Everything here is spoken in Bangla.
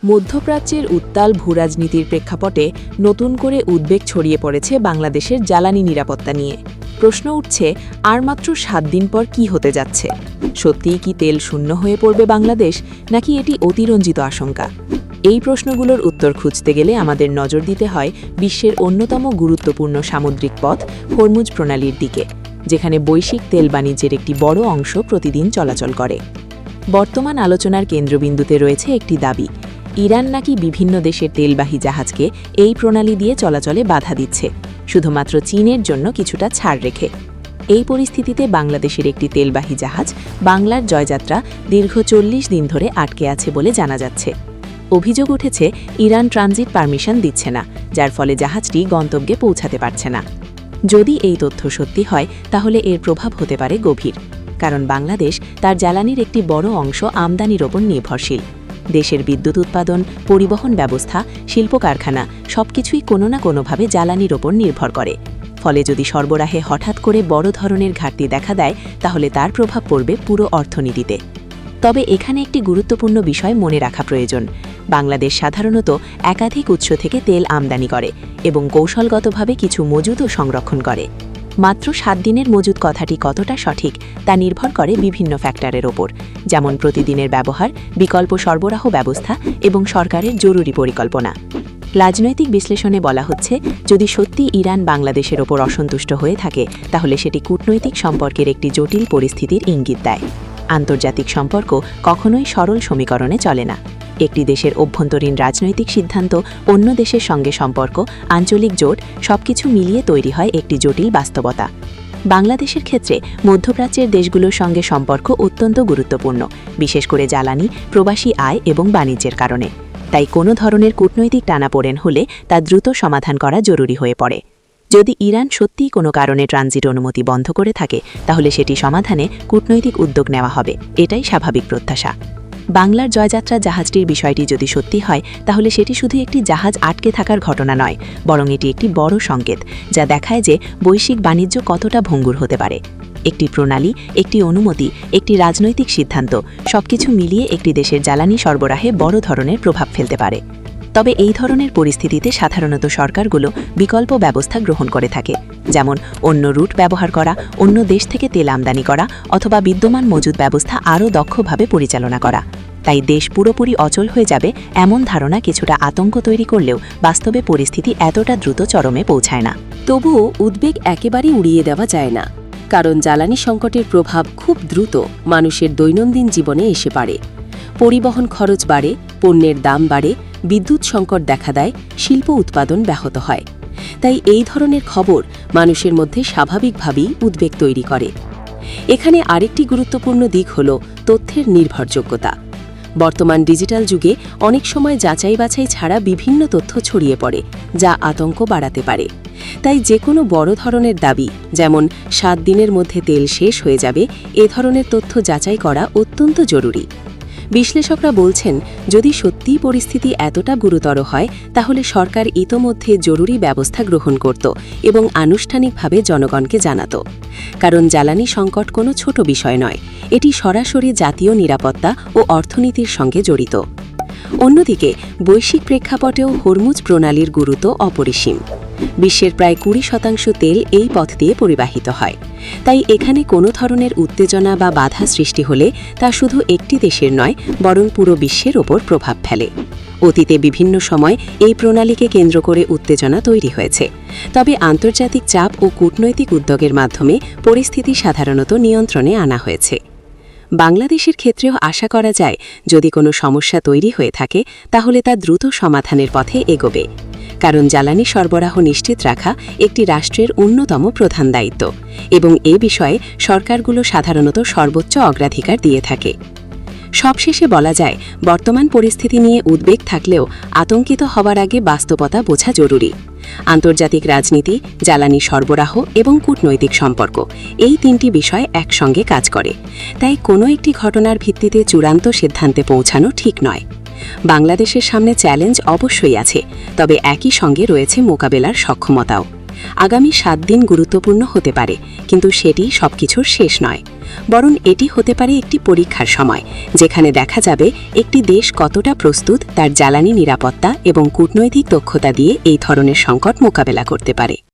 মধ্যপ্রাচ্যের উত্তাল ভূরাজনীতির প্রেক্ষাপটে নতুন করে উদ্বেগ ছড়িয়ে পড়েছে বাংলাদেশের জ্বালানি নিরাপত্তা নিয়ে। প্রশ্ন উঠছে, আর মাত্র 7 দিন পর কি হতে যাচ্ছে? সত্যিই কি তেল শূন্য হয়ে পড়বে বাংলাদেশ, নাকি এটি অতিরঞ্জিত আশঙ্কা? এই প্রশ্নগুলোর উত্তর খুঁজতে গেলে আমাদের নজর দিতে হয় বিশ্বের অন্যতম গুরুত্বপূর্ণ সামুদ্রিক পথ হরমুজ প্রণালীর দিকে, যেখানে বৈশ্বিক তেল বাণিজ্যের একটি বড় অংশ প্রতিদিন চলাচল করে। বর্তমান আলোচনার কেন্দ্রবিন্দুতে রয়েছে একটি দাবি, ইরান নাকি বিভিন্ন দেশের তেলবাহী জাহাজকে এই প্রণালী দিয়ে চলাচলে বাধা দিচ্ছে, শুধুমাত্র চীনের জন্য কিছুটা ছাড় রেখে। এই পরিস্থিতিতে বাংলাদেশের একটি তেলবাহী জাহাজ বাংলার জয়যাত্রা দীর্ঘ 40 দিন ধরে আটকে আছে বলে জানা যাচ্ছে। অভিযোগ উঠেছে, ইরান ট্রানজিট পারমিশন দিচ্ছে না, যার ফলে জাহাজটি গন্তব্যে পৌঁছাতে পারছে না। যদি এই তথ্য সত্যি হয়, তাহলে এর প্রভাব হতে পারে গভীর, কারণ বাংলাদেশ তার জ্বালানির একটি বড় অংশ আমদানির ওপর নির্ভরশীল। দেশের বিদ্যুৎ উৎপাদন, পরিবহন ব্যবস্থা, শিল্প কারখানা সবকিছুই কোনো না কোনোভাবে জ্বালানির ওপর নির্ভর করে। ফলে যদি সরবরাহে হঠাৎ করে বড় ধরনের ঘাটতি দেখা দেয়, তাহলে তার প্রভাব পড়বে পুরো অর্থনীতিতে। তবে এখানে একটি গুরুত্বপূর্ণ বিষয় মনে রাখা প্রয়োজন। বাংলাদেশ সাধারণত একাধিক উৎস থেকে তেল আমদানি করে এবং কৌশলগতভাবে কিছু মজুতও সংরক্ষণ করে। মাত্র 7 দিনের মজুত কথাটি কতটা সঠিক তা নির্ভর করে বিভিন্ন ফ্যাক্টরের ওপর, যেমন প্রতিদিনের ব্যবহার, বিকল্প সরবরাহ ব্যবস্থা এবং সরকারের জরুরি পরিকল্পনা। রাজনৈতিক বিশ্লেষণে বলা হচ্ছে, যদি সত্যি ইরান বাংলাদেশের ওপর অসন্তুষ্ট হয়ে থাকে, তাহলে সেটি কূটনৈতিক সম্পর্কের একটি জটিল পরিস্থিতির ইঙ্গিত দেয়। আন্তর্জাতিক সম্পর্ক কখনোই সরল সমীকরণে চলে না। একটি দেশের অভ্যন্তরীণ রাজনৈতিক সিদ্ধান্ত, অন্য দেশের সঙ্গে সম্পর্ক, আঞ্চলিক জোট সবকিছু মিলিয়ে তৈরি হয় একটি জটিল বাস্তবতা। বাংলাদেশের ক্ষেত্রে মধ্যপ্রাচ্যের দেশগুলোর সঙ্গে সম্পর্ক অত্যন্ত গুরুত্বপূর্ণ, বিশেষ করে জ্বালানি, প্রবাসী আয় এবং বাণিজ্যের কারণে। তাই কোনো ধরনের কূটনৈতিক টানাপোড়েন হলে তা দ্রুত সমাধান করা জরুরি হয়ে পড়ে। যদি ইরান সত্যিই কোনো কারণে ট্রানজিট অনুমতি বন্ধ করে থাকে, তাহলে সেটি সমাধানে কূটনৈতিক উদ্যোগ নেওয়া হবে, এটাই স্বাভাবিক প্রত্যাশা। বাংলার জয়যাত্রা জাহাজটির বিষয়টি যদি সত্যি হয়, তাহলে সেটি শুধু একটি জাহাজ আটকে থাকার ঘটনা নয়, বরং এটি একটি বড় সংকেত, যা দেখায় যে বৈশ্বিক বাণিজ্য কতটা ভঙ্গুর হতে পারে। একটি প্রণালী, একটি অনুমতি, একটি রাজনৈতিক সিদ্ধান্ত সবকিছু মিলিয়ে একটি দেশের জ্বালানি সরবরাহে বড় ধরনের প্রভাব ফেলতে পারে। তবে এই ধরনের পরিস্থিতিতে সাধারণত সরকারগুলো বিকল্প ব্যবস্থা গ্রহণ করে থাকে, যেমন অন্য রুট ব্যবহার করা, অন্য দেশ থেকে তেল আমদানি করা, অথবা বিদ্যমান মজুদ ব্যবস্থা আরও দক্ষভাবে পরিচালনা করা। তাই দেশ পুরোপুরি অচল হয়ে যাবে এমন ধারণা কিছুটা আতঙ্ক তৈরি করলেও বাস্তবে পরিস্থিতি এতটা দ্রুত চরমে পৌঁছায় না। তবুও উদ্বেগ একেবারেই উড়িয়ে দেওয়া যায় না, কারণ জ্বালানি সংকটের প্রভাব খুব দ্রুত মানুষের দৈনন্দিন জীবনে এসে পড়ে। পরিবহন খরচ বাড়ে, পণ্যের দাম বাড়ে, বিদ্যুৎ সংকট দেখা দেয়, শিল্প উৎপাদন ব্যাহত হয়। তাই এই ধরনের খবর মানুষের মধ্যে স্বাভাবিকভাবেই উদ্বেগ তৈরি করে। এখানে আরেকটি গুরুত্বপূর্ণ দিক হল তথ্যের নির্ভরযোগ্যতা। বর্তমান ডিজিটাল যুগে অনেক সময় যাচাই বাছাই ছাড়া বিভিন্ন তথ্য ছড়িয়ে পড়ে, যা আতঙ্ক বাড়াতে পারে। তাই যে কোনো বড় ধরনের দাবি, যেমন 7 দিনের মধ্যে তেল শেষ হয়ে যাবে, এ ধরনের তথ্য যাচাই করা অত্যন্ত জরুরি। বিশ্লেষকরা বলছেন, যদি সত্যিই পরিস্থিতি এতটা গুরুতর হয়, তাহলে সরকার ইতোমধ্যে জরুরি ব্যবস্থা গ্রহণ করত এবং আনুষ্ঠানিকভাবে জনগণকে জানাত। কারণ জ্বালানি সংকট কোনো ছোট বিষয় নয়, এটি সরাসরি জাতীয় নিরাপত্তা ও অর্থনীতির সঙ্গে জড়িত। অন্যদিকে বৈশ্বিক প্রেক্ষাপটেও হরমুজ প্রণালীর গুরুত্ব অপরিসীম। বিশ্বের প্রায় 20% তেল এই পথ দিয়ে পরিবাহিত হয়। তাই এখানে কোনো ধরনের উত্তেজনা বা বাধা সৃষ্টি হলে তা শুধু একটি দেশের নয়, বরং পুরো বিশ্বের ওপর প্রভাব ফেলে। অতীতে বিভিন্ন সময় এই প্রণালীকে কেন্দ্র করে উত্তেজনা তৈরি হয়েছে, তবে আন্তর্জাতিক চাপ ও কূটনৈতিক উদ্যোগের মাধ্যমে পরিস্থিতি সাধারণত নিয়ন্ত্রণে আনা হয়েছে। বাংলাদেশের ক্ষেত্রেও আশা করা যায়, যদি কোনো সমস্যা তৈরি হয়ে থাকে, তাহলে তা দ্রুত সমাধানের পথে এগোবে। কারণ জ্বালানি সরবরাহ নিশ্চিত রাখা একটি রাষ্ট্রের অন্যতম প্রধান দায়িত্ব এবং এ বিষয়ে সরকারগুলো সাধারণত সর্বোচ্চ অগ্রাধিকার দিয়ে থাকে। সবশেষে বলা যায়, বর্তমান পরিস্থিতি নিয়ে উদ্বেগ থাকলেও আতঙ্কিত হবার আগে বাস্তবতা বোঝা জরুরি। আন্তর্জাতিক রাজনীতি, জ্বালানি সরবরাহ এবং কূটনৈতিক সম্পর্ক, এই 3টি বিষয় একসঙ্গে কাজ করে। তাই কোনো একটি ঘটনার ভিত্তিতে চূড়ান্ত সিদ্ধান্তে পৌঁছানো ঠিক নয়। বাংলাদেশের সামনে চ্যালেঞ্জ অবশ্যই আছে, তবে একই সঙ্গে রয়েছে মোকাবেলার সক্ষমতাও। আগামী 7 দিন গুরুত্বপূর্ণ হতে পারে, কিন্তু সেটি সবকিছুর শেষ নয়। বরং এটি হতে পারে একটি পরীক্ষার সময়, যেখানে দেখা যাবে একটি দেশ কতটা প্রস্তুত তার জ্বালানি নিরাপত্তা এবং কূটনৈতিক দক্ষতা দিয়ে এই ধরনের সংকট মোকাবেলা করতে পারে।